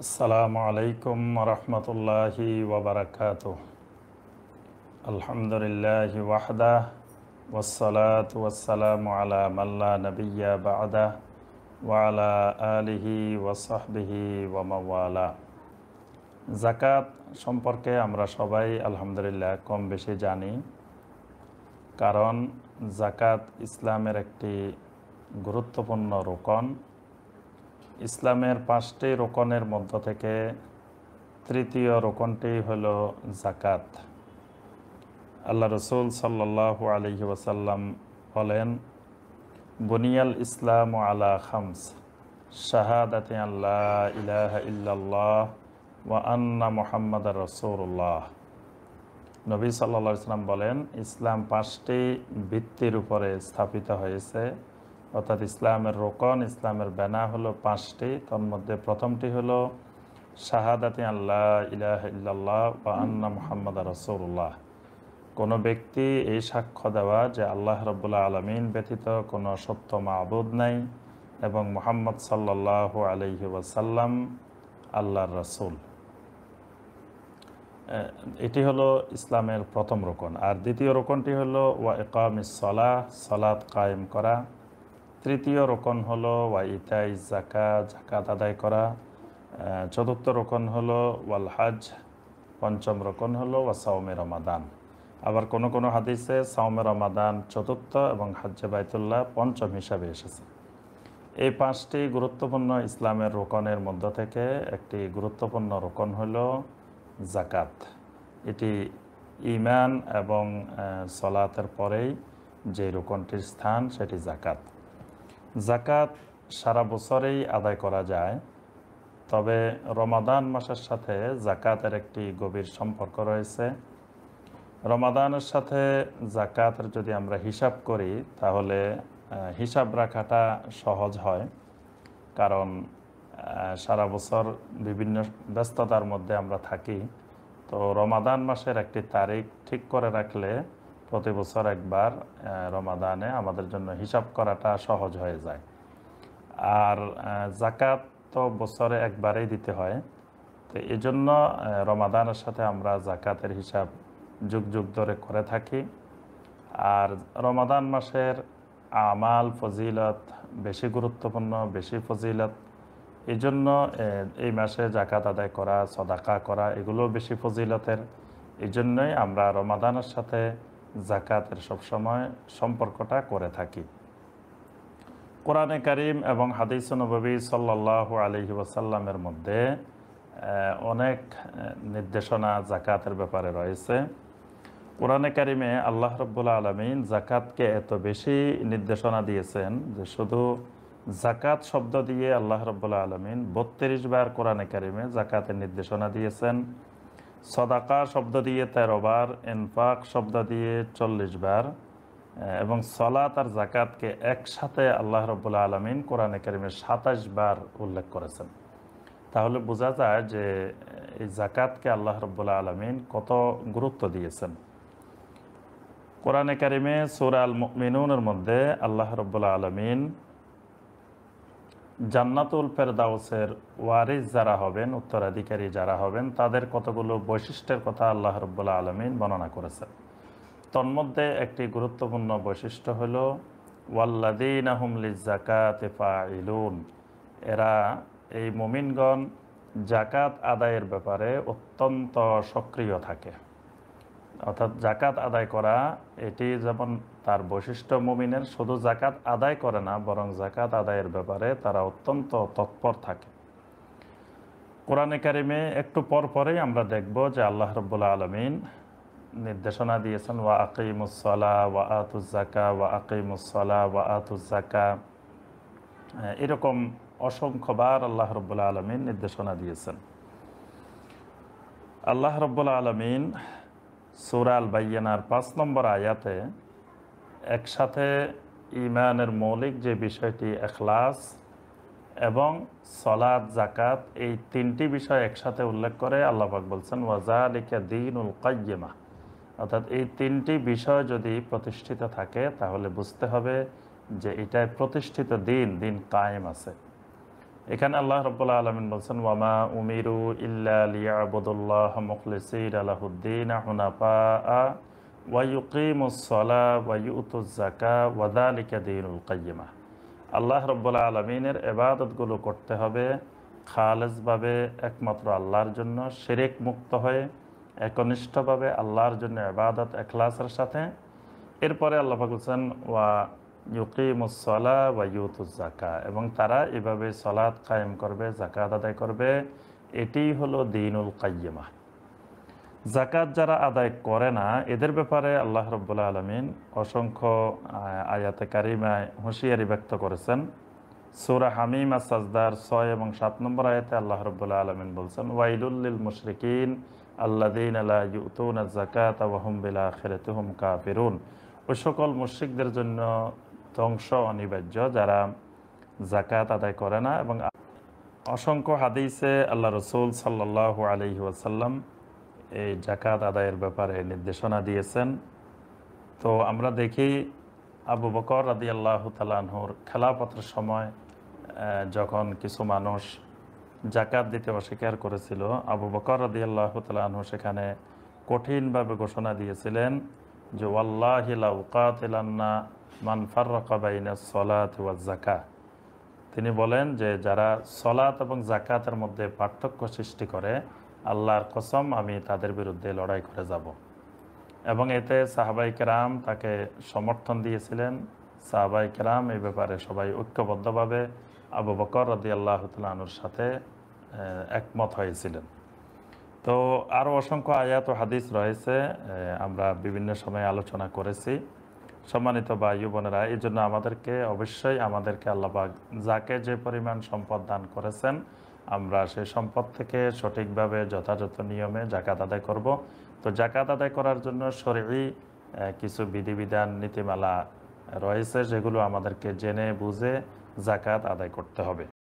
আসসালামু আলাইকুম রহমতুল্লাহি ওয়াবারাকাতুহ। আলহামদুলিল্লাহি ওয়াহদাহ ওয়াসসালাতু ওয়াসসালামু আলা মাল্লা নাবিয়্যা বা'দাহ ওয়া আলা আলিহি ওয়া সাহবিহি ওয়া মাওয়ালা। যাকাত সম্পর্কে আমরা সবাই আলহামদুলিল্লাহ কম বেশি জানি, কারণ যাকাত ইসলামের একটি গুরুত্বপূর্ণ রোকন। ইসলামের 5টি রোকনের মধ্য থেকে তৃতীয় রোকনটি হল যাকাত। আল্লাহ রসুল সাল্লাল্লাহু আলাইহি ওয়াসাল্লাম বলেন, বুনিয়াল ইসলাম আলা খামস, শাহাদাতি আল্লাহ ইলাহা ইল্লাল্লাহ ওয়া আন্না মুহাম্মাদার রাসূলুল্লাহ। নবী সাল্লাল্লাহু আলাইহি ওয়াসাল্লাম বলেন, ইসলাম 5টি ভিত্তির উপরে স্থাপিত হয়েছে, অর্থাৎ ইসলামের রোকন, ইসলামের ব্যানা হলো 5টি। তার মধ্যে প্রথমটি হলো শাহাদাতি আল্লাহ ইলাহা ইল্লাল্লাহ ওয়া আন্না মুহাম্মাদার রাসূলুল্লাহ। কোনো ব্যক্তি এই সাক্ষ্য দেওয়া যে আল্লাহ রাব্বুল আলামিন ব্যতীত কোনো সত্য মাবুদ নাই এবং মুহাম্মদ সাল্লাল্লাহু আলাইহি ওয়াসাল্লাম আল্লাহর রাসূল। এটি হলো ইসলামের প্রথম রোকন। আর দ্বিতীয় রোকনটি হলো ওয়া ইকামিস সালাহ, সালাত কায়েম করা। তৃতীয় রোকন হলো ওয়া ইতাই যাকাত, যাকাত আদায় করা। চতুর্থ রোকন হলো ওয়াল হজ। পঞ্চম রোকন হলো ওয়া সাওমে রমাদান। আবার কোনো কোনো হাদিসে সাওমে রমাদান চতুর্থ এবং হজ্জে বাইতুল্লাহ পঞ্চম হিসাবে এসেছে। এই 5টি গুরুত্বপূর্ণ ইসলামের রোকনের মধ্য থেকে একটি গুরুত্বপূর্ণ রোকন হলো যাকাত। এটি ঈমান এবং সলাতের পরেই যে রোকনটির স্থান, সেটি যাকাত। যাকাত সারা বছরেই আদায় করা যায়, তবে রমাদান মাসের সাথে যাকাতের একটি গভীর সম্পর্ক রয়েছে। রমাদানের সাথে যাকাতের যদি আমরা হিসাব করি, তাহলে হিসাব রাখাটা সহজ হয়, কারণ সারা বছর বিভিন্ন ব্যস্ততার মধ্যে আমরা থাকি। তো রমাদান মাসের একটি তারিখ ঠিক করে রাখলে প্রতি বছর একবার রমাদানে আমাদের জন্য হিসাব করাটা সহজ হয়ে যায়। আর যাকাত তো বছরে একবারেই দিতে হয়, তো এই জন্য রমাদানের সাথে আমরা যাকাতের হিসাব যুগ যুগ ধরে করে থাকি। আর রমাদান মাসের আমাল ফজিলত বেশি গুরুত্বপূর্ণ, বেশি ফজিলত। এই জন্য এই মাসে যাকাত আদায় করা, সদাকা করা, এগুলো বেশি ফজিলতের। এই জন্যই আমরা রমাদানের সাথে যাকাতের সবসময় সম্পর্কটা করে থাকি। কোরআনে কারীম এবং হাদিস নববী সাল্লাল্লাহু আলাইহি ওয়াসাল্লামের মধ্যে অনেক নির্দেশনা যাকাতের ব্যাপারে রয়েছে। কোরআনে কারীমে আল্লাহ রাব্বুল আলামিন যাকাতকে এত বেশি নির্দেশনা দিয়েছেন যে শুধু যাকাত শব্দ দিয়ে আল্লাহ রাব্বুল আলামিন 32 বার কোরআনে কারীমে যাকাতের নির্দেশনা দিয়েছেন। সদাকা শব্দ দিয়ে 13 বার, ইনফাক শব্দ দিয়ে 40 বার এবং সালাত আর যাকাতকে একসাথে আল্লাহ রাব্বুল আলামিন কোরআনে কারীমে 27 বার উল্লেখ করেছেন। তাহলে বোঝা যায় যে এই যাকাতকে আল্লাহ রাব্বুল আলামিন কত গুরুত্ব দিয়েছেন। কোরআনে কারীমে সূরা আল মুমিনুনের মধ্যে আল্লাহ রাব্বুল আলামিন জান্নাতুল ফেরদাউসের ওয়ারিস যারা হবেন, উত্তরাধিকারী যারা হবেন, তাদের কতগুলো বৈশিষ্ট্যের কথা আল্লাহ রাব্বুল আলামিন বর্ণনা করেছেন। তন্মধ্যে একটি গুরুত্বপূর্ণ বৈশিষ্ট্য হলো ওয়াল্লাযীনা হুম লিয-যাকাতি ফাঈলুন। এরা, এই মুমিনগণ, যাকাত আদায়ের ব্যাপারে অত্যন্ত সক্রিয় থাকে। অর্থাৎ যাকাত আদায় করা, এটি যেমন তার বৈশিষ্ট্য, মুমিনের শুধু যাকাত আদায় করে না, বরং যাকাত আদায়ের ব্যাপারে তারা অত্যন্ত তৎপর থাকে। কোরআনে কারীমে একটু পর পরেই আমরা দেখব যে আল্লাহ রাব্বুল আলামিন নির্দেশনা দিয়েছেন ওয়া আকিমুস সালাহ ওয়া আতুজ যাকা ওয়া আকিমুস সালাহ ওয়া আতুজ যাকা। এরকম অসংখ্যবার আল্লাহ রাব্বুল আলামিন নির্দেশনা দিয়েছেন। আল্লাহ রাব্বুল আলামিন সূরা আল বাইয়িনার 5 নম্বর আয়াতে একসাথে ঈমানের মৌলিক যে বিষয়টি ইখলাস এবং সালাত, যাকাত, এই 3টি বিষয় একসাথে উল্লেখ করে আল্লাহ পাক বলছেন ওয়াযালিকা দীনুল কাইয়্যিমা। অর্থাৎ এই 3টি বিষয় যদি প্রতিষ্ঠিত থাকে, তাহলে বুঝতে হবে যে এটাই প্রতিষ্ঠিত দিন, দিন কায়েম আছে। এখানে আল্লাহ রাব্বুল আলামিন বলছেন ওয়ামা উমিরু ইল্লা লিয়াবুদুল্লাহ মুখলিসিনা লাহুদ্দিন হুনাফা ওয়া ইউকিমুস সালাহ ওয়া ইউতুজ যাকাহ ওয়া যালিকা দীনুল কাইয়্যিমা। আল্লাহ রাব্বুল আলামিনের ইবাদতগুলো করতে হবে খালেসভাবে, একমাত্র আল্লাহর জন্য, শিরক মুক্ত হয়ে একনিষ্ঠভাবে আল্লাহর জন্য ইবাদত ইখলাসের সাথে। এরপরে আল্লাহ পাক বলছেন ওয়া ইউকিমুস সালাহ ওয়া ইউতুজ যাকাহ, এবং তারা এভাবে সালাত কায়েম করবে, যাকাত আদায় করবে। এটিই হলো দীনুল কাইয়্যিমা। যাকাত যারা আদায় করে না এদের ব্যাপারে আল্লাহ রাব্বুল আলামিন অসংখ্য আয়াতে কারিমায় হুঁশিয়ারি ব্যক্ত করেছেন। সূরা হামিম আস-সাজদার ৬ এবং ৭ নম্বর আয়াতে আল্লাহ রাব্বুল আলামিন বলছেন ওয়াইলুল লিল মুশরিকিন আল্লাযীনা লা ইউতুনা যাকাতা ওয়া হুম বিল আখিরাতি হুম কাফিরুন। ওই সকল মুশরিকদের জন্য ধ্বংস অনিবার্য যারা যাকাত আদায় করে না। এবং অসংখ্য হাদিসে আল্লাহ রাসূল সাল্লাল্লাহু আলাইহি ওয়াসাল্লাম এই যাকাত আদায়ের ব্যাপারে নির্দেশনা দিয়েছেন। তো আমরা দেখি আবু বকর রাদিয়াল্লাহু তাআলা আনহুর খেলাফতের সময় যখন কিছু মানুষ যাকাত দিতে অস্বীকার করেছিল, আবু বকর রাদিয়াল্লাহু তাআলা আনহু সেখানে কঠিনভাবে ঘোষণা দিয়েছিলেন যে ওয়াল্লাহি লা উকাতিলান্না মান ফাররাকা বাইনাস সালাতি ওয়াজ যাকাত। তিনি বলেন যে যারা সালাত এবং যাকাতের মধ্যে পার্থক্য সৃষ্টি করে, আল্লাহর কসম আমি তাদের বিরুদ্ধে লড়াই করে যাব। এবং এতে সাহাবায়ে কেরাম তাকে সমর্থন দিয়েছিলেন। সাহাবায়ে কেরাম এই ব্যাপারে সবাই ঐক্যবদ্ধভাবে আবু বকর রাদিয়াল্লাহু তাআলা আনহুর সাথে একমত হয়েছিলেন। তো আরও অসংখ্য আয়াত ও হাদিস রয়েছে, আমরা বিভিন্ন সময়ে আলোচনা করেছি। সম্মানিত ভাই বোনেরা, এই জন্য আমাদেরকে আল্লাহ পাক যাকে যে পরিমাণ সম্পদ দান করেছেন, আমরা সেই সম্পদ থেকে সঠিকভাবে যথাযথ নিয়মে যাকাত আদায় করব। তো যাকাত আদায় করার জন্য শরঈ কিছু বিধিবিধান নীতিমালা রয়েছে, যেগুলো আমাদেরকে জেনে বুঝে যাকাত আদায় করতে হবে।